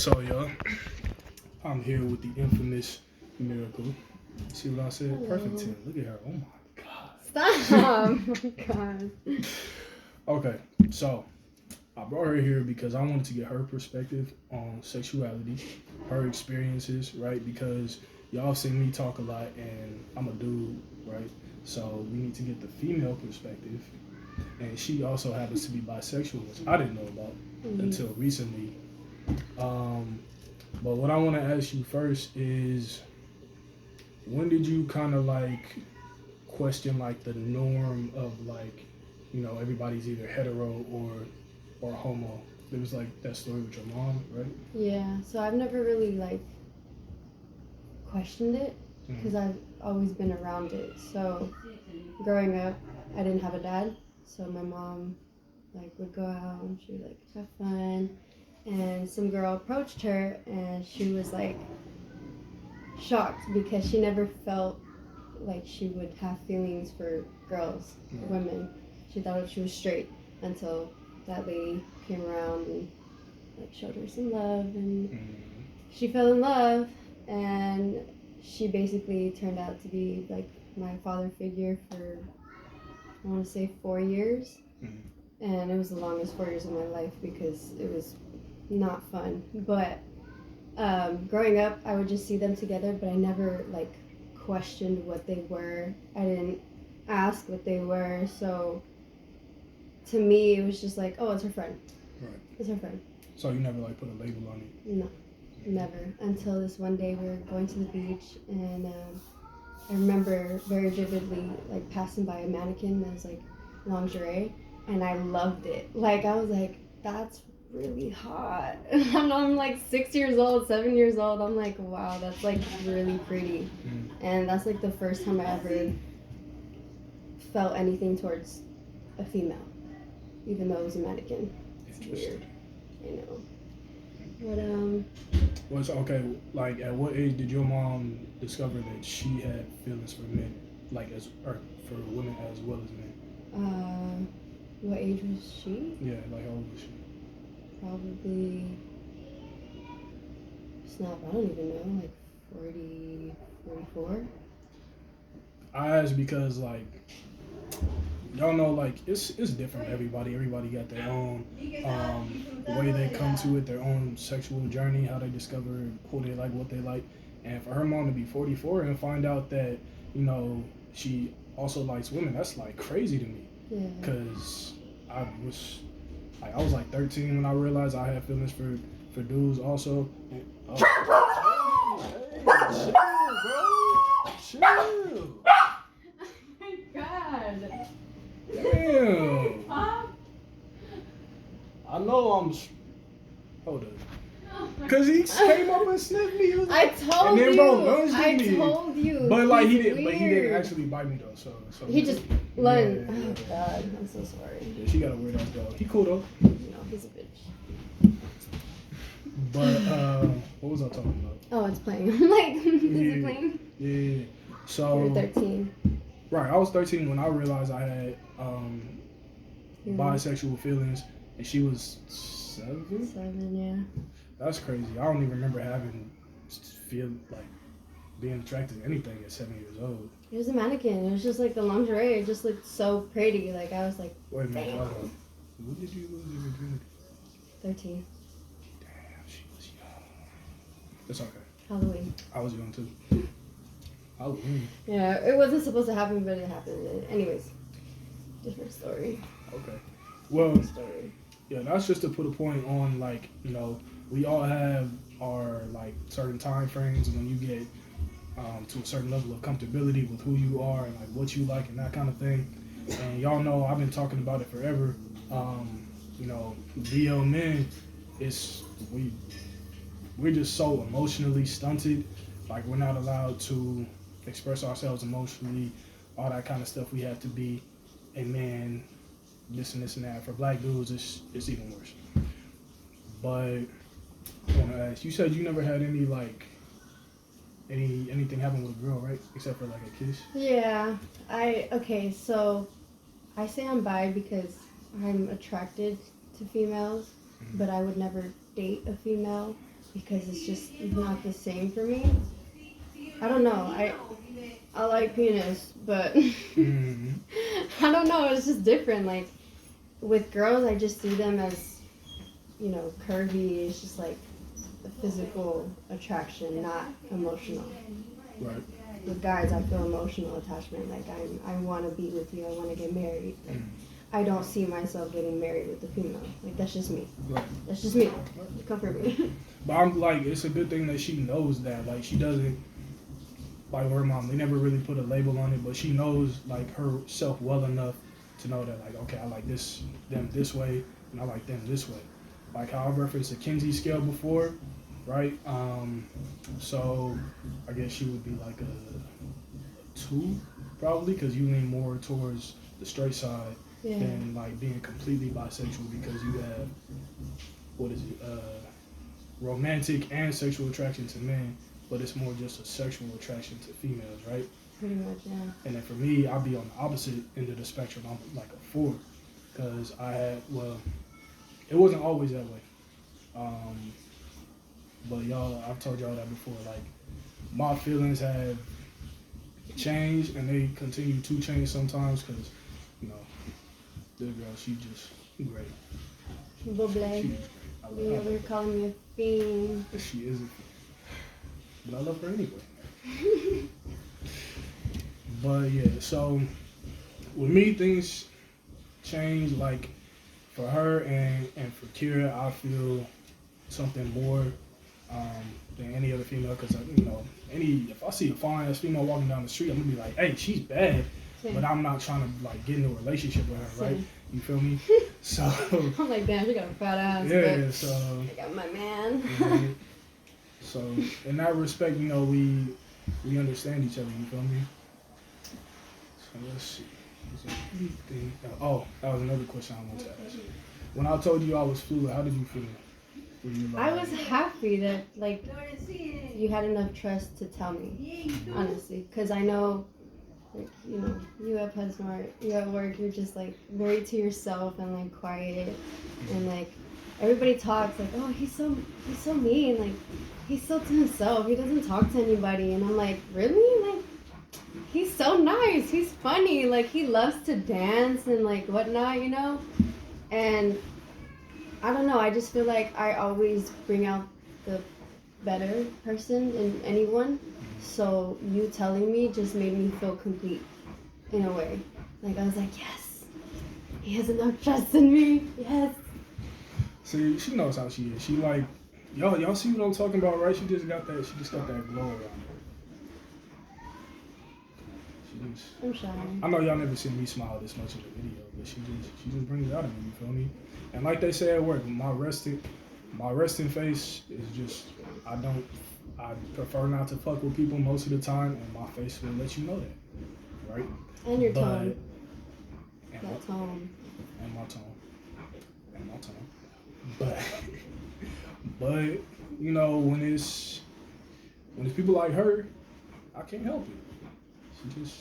So, y'all, I'm here with the infamous Miracle. See what I said? Hello. Perfect 10. Look at her. Oh my God. Stop! Oh my God. Okay, so I brought her here because I wanted to get her perspective on sexuality, her experiences, right? Because y'all seen me talk a lot and I'm a dude, right? So we need to get the female perspective. And she also happens to be bisexual, which I didn't know about until recently. Um, but what I want to ask you first is, when did you kind of like question like the norm of like, everybody's either hetero or homo? There was like that story with your mom, right? Yeah, so I've never really questioned it because I've always been around it. So growing up, I didn't have a dad, so my mom would go out and she would have fun, and some girl approached her and she was shocked because she never felt like she would have feelings for girls, women. She thought she was straight until that lady came around and showed her some love, and she fell in love, and she basically turned out to be my father figure for, I want to say, 4 years. And it was the longest 4 years of my life because it was not fun. But growing up, I would just see them together, but I never questioned what they were. I didn't ask what they were. So to me, it was just oh, it's her friend. Right. It's her friend. So you never put a label on it? No, never. Until this one day we were going to the beach, and I remember very vividly passing by a mannequin that was lingerie, and I loved it. I was that's really hot. And I'm 6 years old, 7 years old. I'm wow, that's really pretty. And that's the first time I ever felt anything towards a female, even though it was a mannequin. It's weird. I know. But Well, it's okay. At what age did your mom discover that she had feelings for men, or for women as well as men? What age was she? Yeah, how old was she? Probably, snap, I don't even know, 40, 44. I asked because y'all know it's different for everybody. Everybody got their own way they come to it, their own sexual journey, how they discover who they like, what they like. And for her mom to be 44 and find out that she also likes women, that's crazy to me. Yeah. Cause I was 13 when I realized I had feelings for dudes also. And, chill, bro. Chill. Oh my God. Damn. I know I'm. Hold up. Cause he came up and sniffed me. I told you. I told you. But he didn't. But he didn't actually bite me though. So he just lunged. Yeah. Oh God, I'm so sorry. Yeah, she got a weird ass dog. He cool though. No, he's a bitch. But what was I talking about? Oh, it's playing. I'm is it playing? Yeah. So. You're 13. Right, I was 13 when I realized I had bisexual feelings, and she was 7. 7, yeah. That's crazy. I don't even remember being attracted to anything at 7 years old. It was a mannequin. It was just the lingerie. It just looked so pretty. I was Wait a minute. damn. When did you lose your virginity? 13. Damn, she was young. It's okay. Halloween. I was young too. Halloween. Yeah, it wasn't supposed to happen, but it happened. Anyways, different story. Okay. Well, yeah, that's just to put a point on we all have our certain time frames when you get to a certain level of comfortability with who you are and what you like and that kind of thing. And y'all know I've been talking about it forever. VL men, we're just so emotionally stunted. We're not allowed to express ourselves emotionally, all that kind of stuff. We have to be a man, this and this and that. For black dudes, it's even worse. But I want to ask, you said you never had any anything happen with a girl, right? Except for a kiss. Yeah, so I say I'm bi because I'm attracted to females, but I would never date a female. because it's just not the same for me. I don't know. I like penis, but Mm-hmm. I don't know. It's just different. Like with girls, I just see them as, you know, curvy. It's just like a physical attraction, not emotional. Right. With guys, I feel emotional attachment. Like I want to be with you. I want to get married. Like, I don't see myself getting married with a female. Like that's just me. Right. That's just me. Come for me. But I'm like, it's a good thing that she knows that. Like, she doesn't, like her mom, they never really put a label on it, but she knows, like, herself well enough to know that, like, okay, I like them this way, and I like them this way. Like how I referenced the Kinsey scale before, right? So I guess she would be like a 2, probably, because you lean more towards the straight side than, like, being completely bisexual, because you have, what is it, romantic and sexual attraction to men, but it's more just a sexual attraction to females, right? Pretty much, yeah. And then for me, I'll be on the opposite end of the spectrum. I'm like a 4, because it wasn't always that way. But y'all, I've told y'all that before. Like, my feelings have changed, and they continue to change sometimes, because, you know, this girl, she just great. Bubbly. You over here calling me a fiend. She is a fiend. But I love her anyway. But yeah, so with me, things change. Like for her and for Kira, I feel something more than any other female, because you know, if I see a fine ass female walking down the street, I'm gonna be like, hey, she's bad, but I'm not trying to like get into a relationship with her, right? You feel me? So I'm like, damn, she got a fat ass. Yeah, so I got my man. Mm-hmm. So in that respect, you know, we understand each other. You feel me? So let's see. Is there anything? Oh, that was another question I wanted to ask. When I told you I was fluid, how did you feel? Were you like, I was happy that like you had enough trust to tell me, honestly, because I know, like, you know, you at PetSmart, you at work, you're just like very to yourself and like quiet, and like everybody talks like, oh, he's so mean, like he's so to himself, he doesn't talk to anybody, and I'm like, really? Like, he's so nice, he's funny, like he loves to dance and like whatnot, you know, and I don't know, I just feel like I always bring out the better person in anyone. So you telling me just made me feel complete in a way. Like I was like, yes, he has enough trust in me. Yes. See, she knows how she is. She like, y'all see what I'm talking about, right? She just got that glow around her. I'm shy. I know y'all never seen me smile this much in the video, but she just brings it out of me. You feel me? And like they say at work, my resting face is just, I prefer not to fuck with people most of the time, and my face will let you know that, right? And your tone. And that tone. And my tone. And my tone. But you know, when it's people like her, I can't help it. She just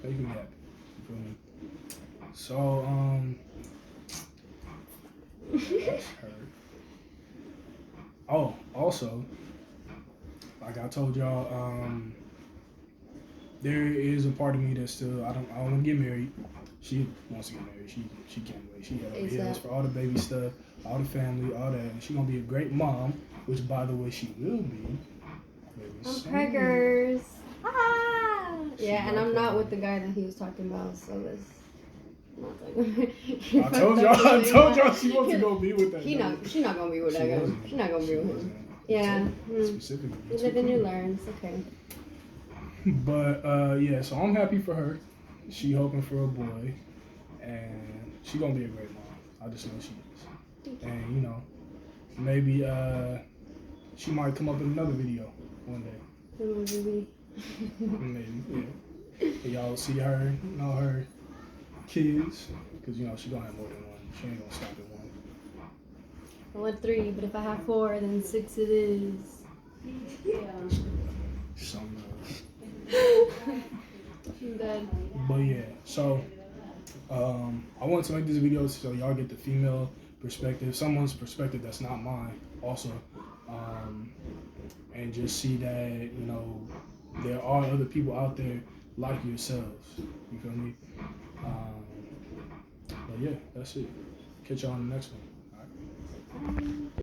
makes me happy. You feel me? So that's her. Oh, also, like I told y'all, there is a part of me that still I don't want to get married. She wants to get married. She can't wait. She got her heels for all the baby stuff, all the family, all that. And she's gonna be a great mom, which by the way she will be. I'm preggers. Ah! Yeah, and I'm not with the guy that he was talking about, so it's I told y'all she wants to go be with that. She's not gonna be with that guy. She's not gonna be with him. Yeah. Specifically. You live and you learn. It's okay. But yeah, so I'm happy for her. She hoping for a boy, and she gonna be a great mom. I just know she is. And you know, maybe she might come up in another video one day. Maybe. Maybe, yeah. And y'all see her, you know, her kids, because you know she gonna have more than one. She ain't gonna stop at one. I want 3, but if I have 4, then 6 it is. Something else. I'm dead. But yeah, so I wanted to make this video so y'all get the female perspective, someone's perspective that's not mine, also, and just see that, you know, there are other people out there like yourselves. You feel me? Um, but yeah, that's it. Catch y'all on the next one. All right.